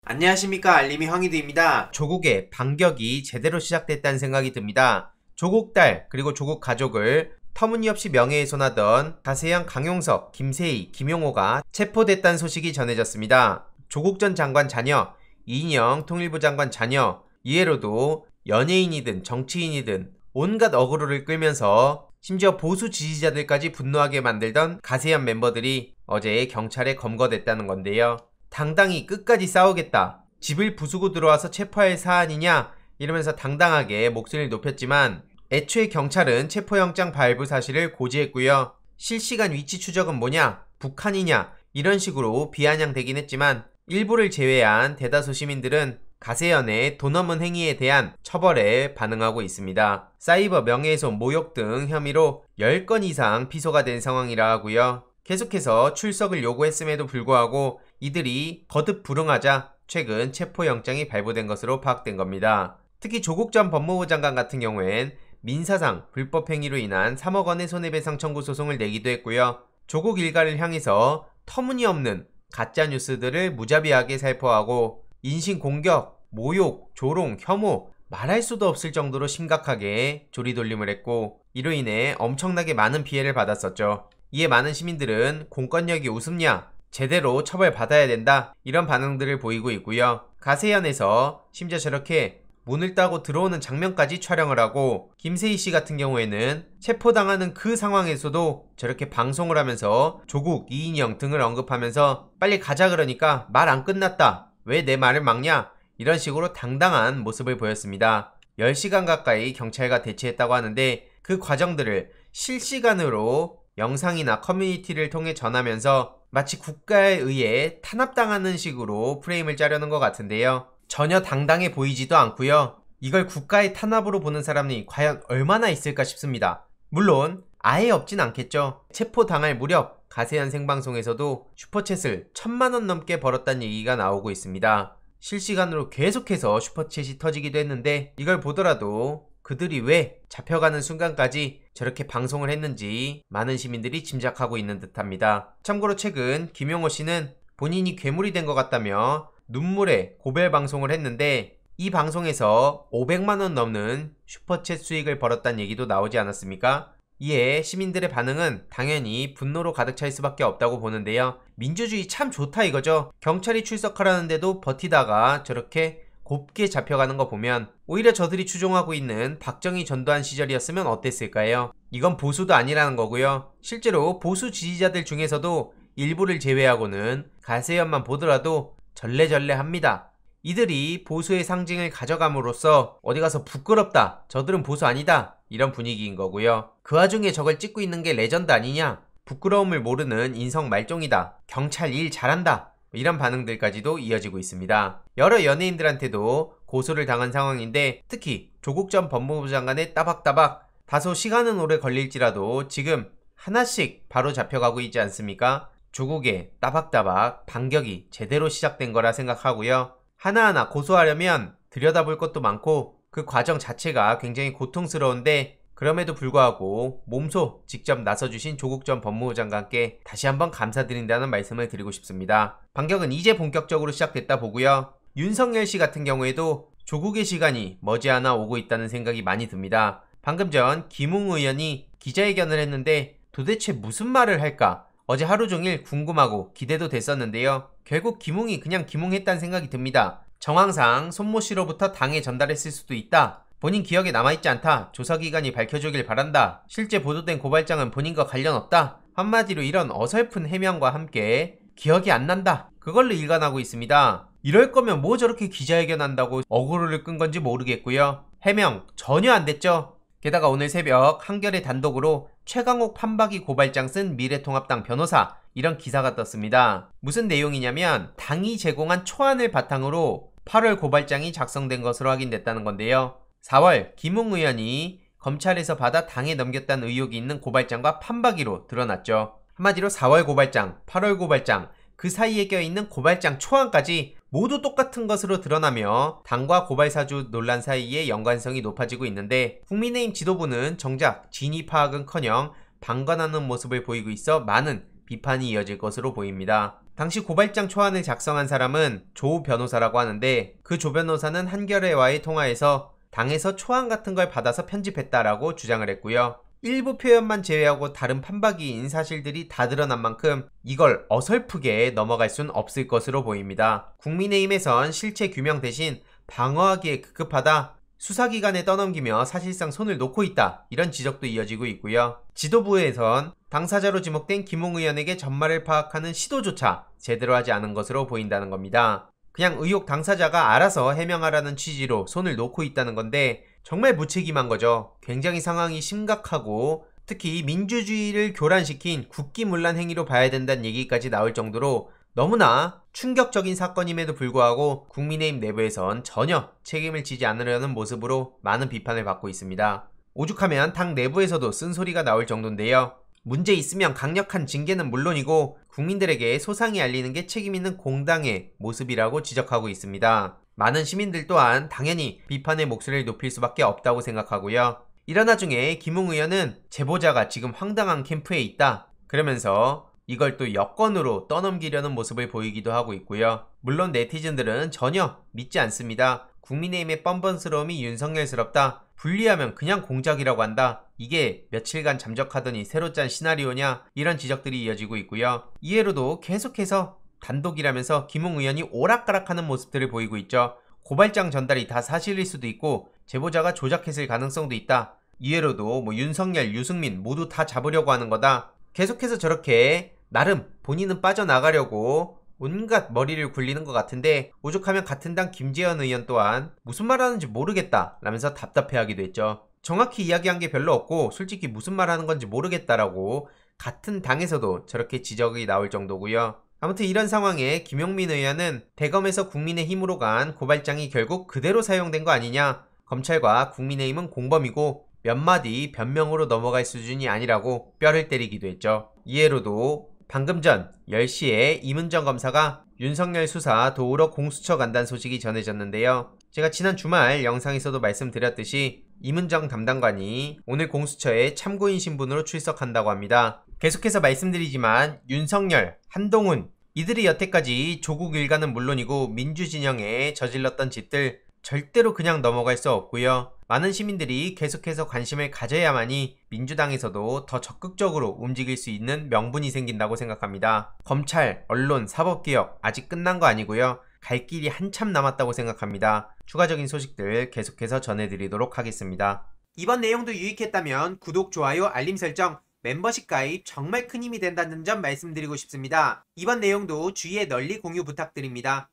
안녕하십니까, 알림이 황희두입니다. 조국의 반격이 제대로 시작됐다는 생각이 듭니다. 조국 딸 그리고 조국 가족을 터무니없이 명예훼손하던 가세현, 강용석, 김세희, 김용호가 체포됐다는 소식이 전해졌습니다. 조국 전 장관 자녀, 이인영 통일부 장관 자녀, 이외로도 연예인이든 정치인이든 온갖 어그로를 끌면서 심지어 보수 지지자들까지 분노하게 만들던 가세현 멤버들이 어제 경찰에 검거됐다는 건데요. 당당히 끝까지 싸우겠다, 집을 부수고 들어와서 체포할 사안이냐 이러면서 당당하게 목소리를 높였지만 애초에 경찰은 체포영장 발부 사실을 고지했고요. 실시간 위치 추적은 뭐냐, 북한이냐 이런 식으로 비아냥되긴 했지만 일부를 제외한 대다수 시민들은 가세현의 돈 없는 행위에 대한 처벌에 반응하고 있습니다. 사이버 명예훼손, 모욕 등 혐의로 10건 이상 피소가 된 상황이라 하고요. 계속해서 출석을 요구했음에도 불구하고 이들이 거듭 불응하자 최근 체포영장이 발부된 것으로 파악된 겁니다. 특히 조국 전 법무부 장관 같은 경우엔 민사상 불법행위로 인한 3억 원의 손해배상 청구 소송을 내기도 했고요. 조국 일가를 향해서 터무니없는 가짜뉴스들을 무자비하게 살포하고 인신공격, 모욕, 조롱, 혐오 말할 수도 없을 정도로 심각하게 조리돌림을 했고 이로 인해 엄청나게 많은 피해를 받았었죠. 이에 많은 시민들은 공권력이 우습냐, 제대로 처벌받아야 된다 이런 반응들을 보이고 있고요. 가세현에서 심지어 저렇게 문을 따고 들어오는 장면까지 촬영을 하고 김세희 씨 같은 경우에는 체포당하는 그 상황에서도 저렇게 방송을 하면서 조국, 이인영 등을 언급하면서 빨리 가자 그러니까 말 안 끝났다, 왜 내 말을 막냐 이런 식으로 당당한 모습을 보였습니다. 10시간 가까이 경찰과 대치했다고 하는데 그 과정들을 실시간으로 영상이나 커뮤니티를 통해 전하면서 마치 국가에 의해 탄압당하는 식으로 프레임을 짜려는 것 같은데요. 전혀 당당해 보이지도 않고요. 이걸 국가의 탄압으로 보는 사람이 과연 얼마나 있을까 싶습니다. 물론 아예 없진 않겠죠. 체포당할 무렵 가세현 생방송에서도 슈퍼챗을 1000만원 넘게 벌었다는 얘기가 나오고 있습니다. 실시간으로 계속해서 슈퍼챗이 터지기도 했는데 이걸 보더라도 그들이 왜 잡혀가는 순간까지 저렇게 방송을 했는지 많은 시민들이 짐작하고 있는 듯합니다. 참고로 최근 김용호 씨는 본인이 괴물이 된 것 같다며 눈물의 고별 방송을 했는데 이 방송에서 500만원 넘는 슈퍼챗 수익을 벌었다는 얘기도 나오지 않았습니까? 이에 시민들의 반응은 당연히 분노로 가득 찰 수밖에 없다고 보는데요. 민주주의 참 좋다 이거죠. 경찰이 출석하라는데도 버티다가 저렇게 곱게 잡혀가는 거 보면 오히려 저들이 추종하고 있는 박정희 전두환 시절이었으면 어땠을까요? 이건 보수도 아니라는 거고요. 실제로 보수 지지자들 중에서도 일부를 제외하고는 가세현만 보더라도 절레절레합니다. 이들이 보수의 상징을 가져감으로써 어디 가서 부끄럽다, 저들은 보수 아니다 이런 분위기인 거고요. 그 와중에 저걸 찍고 있는 게 레전드 아니냐, 부끄러움을 모르는 인성 말종이다, 경찰 일 잘한다 이런 반응들까지도 이어지고 있습니다. 여러 연예인들한테도 고소를 당한 상황인데 특히 조국 전 법무부 장관의 따박따박 다소 시간은 오래 걸릴지라도 지금 하나씩 바로 잡혀가고 있지 않습니까? 조국의 따박따박 반격이 제대로 시작된 거라 생각하고요. 하나하나 고소하려면 들여다볼 것도 많고 그 과정 자체가 굉장히 고통스러운데 그럼에도 불구하고 몸소 직접 나서주신 조국 전 법무부 장관께 다시 한번 감사드린다는 말씀을 드리고 싶습니다. 반격은 이제 본격적으로 시작됐다 보고요. 윤석열 씨 같은 경우에도 조국의 시간이 머지않아 오고 있다는 생각이 많이 듭니다. 방금 전 김웅 의원이 기자회견을 했는데 도대체 무슨 말을 할까 어제 하루 종일 궁금하고 기대도 됐었는데요. 결국 김웅이 그냥 김웅했다는 생각이 듭니다. 정황상 손모 씨로부터 당에 전달했을 수도 있다, 본인 기억에 남아있지 않다, 조사기관이 밝혀주길 바란다, 실제 보도된 고발장은 본인과 관련 없다, 한마디로 이런 어설픈 해명과 함께 기억이 안 난다 그걸로 일관하고 있습니다. 이럴 거면 뭐 저렇게 기자회견 한다고 어그로를 끈 건지 모르겠고요. 해명 전혀 안 됐죠. 게다가 오늘 새벽 한겨레 단독으로 최강욱 판박이 고발장 쓴 미래통합당 변호사 이런 기사가 떴습니다. 무슨 내용이냐면 당이 제공한 초안을 바탕으로 8월 고발장이 작성된 것으로 확인됐다는 건데요. 4월 김웅 의원이 검찰에서 받아 당에 넘겼다는 의혹이 있는 고발장과 판박이로 드러났죠. 한마디로 4월 고발장, 8월 고발장, 그 사이에 껴있는 고발장 초안까지 모두 똑같은 것으로 드러나며 당과 고발사주 논란 사이에 연관성이 높아지고 있는데 국민의힘 지도부는 정작 진위 파악은커녕 방관하는 모습을 보이고 있어 많은 비판이 이어질 것으로 보입니다. 당시 고발장 초안을 작성한 사람은 조 변호사라고 하는데 그 조 변호사는 한겨레와의 통화에서 당에서 초안 같은 걸 받아서 편집했다라고 주장을 했고요. 일부 표현만 제외하고 다른 판박이인 사실들이 다 드러난 만큼 이걸 어설프게 넘어갈 순 없을 것으로 보입니다. 국민의힘에선 실체 규명 대신 방어하기에 급급하다, 수사기관에 떠넘기며 사실상 손을 놓고 있다, 이런 지적도 이어지고 있고요. 지도부에선 당사자로 지목된 김웅 의원에게 전말을 파악하는 시도조차 제대로 하지 않은 것으로 보인다는 겁니다. 그냥 의혹 당사자가 알아서 해명하라는 취지로 손을 놓고 있다는 건데 정말 무책임한 거죠. 굉장히 상황이 심각하고 특히 민주주의를 교란시킨 국기문란 행위로 봐야 된다는 얘기까지 나올 정도로 너무나 충격적인 사건임에도 불구하고 국민의힘 내부에선 전혀 책임을 지지 않으려는 모습으로 많은 비판을 받고 있습니다. 오죽하면 당 내부에서도 쓴소리가 나올 정도인데요. 문제 있으면 강력한 징계는 물론이고 국민들에게 소상히 알리는 게 책임있는 공당의 모습이라고 지적하고 있습니다. 많은 시민들 또한 당연히 비판의 목소리를 높일 수밖에 없다고 생각하고요. 이런 와중에 김웅 의원은 제보자가 지금 황당한 캠프에 있다, 그러면서 이걸 또 여권으로 떠넘기려는 모습을 보이기도 하고 있고요. 물론 네티즌들은 전혀 믿지 않습니다. 국민의힘의 뻔뻔스러움이 윤석열스럽다, 분리하면 그냥 공작이라고 한다, 이게 며칠간 잠적하더니 새로 짠 시나리오냐, 이런 지적들이 이어지고 있고요. 이해로도 계속해서 단독이라면서 김웅 의원이 오락가락하는 모습들을 보이고 있죠. 고발장 전달이 다 사실일 수도 있고 제보자가 조작했을 가능성도 있다. 이해로도 윤석열, 유승민 모두 다 잡으려고 하는 거다. 계속해서 저렇게 나름 본인은 빠져나가려고 온갖 머리를 굴리는 것 같은데 오죽하면 같은 당 김재현 의원 또한 무슨 말하는지 모르겠다 라면서 답답해하기도 했죠. 정확히 이야기한 게 별로 없고 솔직히 무슨 말하는 건지 모르겠다라고 같은 당에서도 저렇게 지적이 나올 정도고요. 아무튼 이런 상황에 김용민 의원은 대검에서 국민의힘으로 간 고발장이 결국 그대로 사용된 거 아니냐, 검찰과 국민의힘은 공범이고 몇 마디 변명으로 넘어갈 수준이 아니라고 뼈를 때리기도 했죠. 이해로도 방금 전 10시에 이문정 검사가 윤석열 수사 도우러 공수처 간다는 소식이 전해졌는데요. 제가 지난 주말 영상에서도 말씀드렸듯이 이문정 담당관이 오늘 공수처에 참고인 신분으로 출석한다고 합니다. 계속해서 말씀드리지만 윤석열, 한동훈 이들이 여태까지 조국 일가는 물론이고 민주진영에 저질렀던 짓들 절대로 그냥 넘어갈 수 없고요. 많은 시민들이 계속해서 관심을 가져야만이 민주당에서도 더 적극적으로 움직일 수 있는 명분이 생긴다고 생각합니다. 검찰, 언론, 사법개혁 아직 끝난 거 아니고요. 갈 길이 한참 남았다고 생각합니다. 추가적인 소식들 계속해서 전해드리도록 하겠습니다. 이번 내용도 유익했다면 구독, 좋아요, 알림 설정, 멤버십 가입 정말 큰 힘이 된다는 점 말씀드리고 싶습니다. 이번 내용도 주위에 널리 공유 부탁드립니다.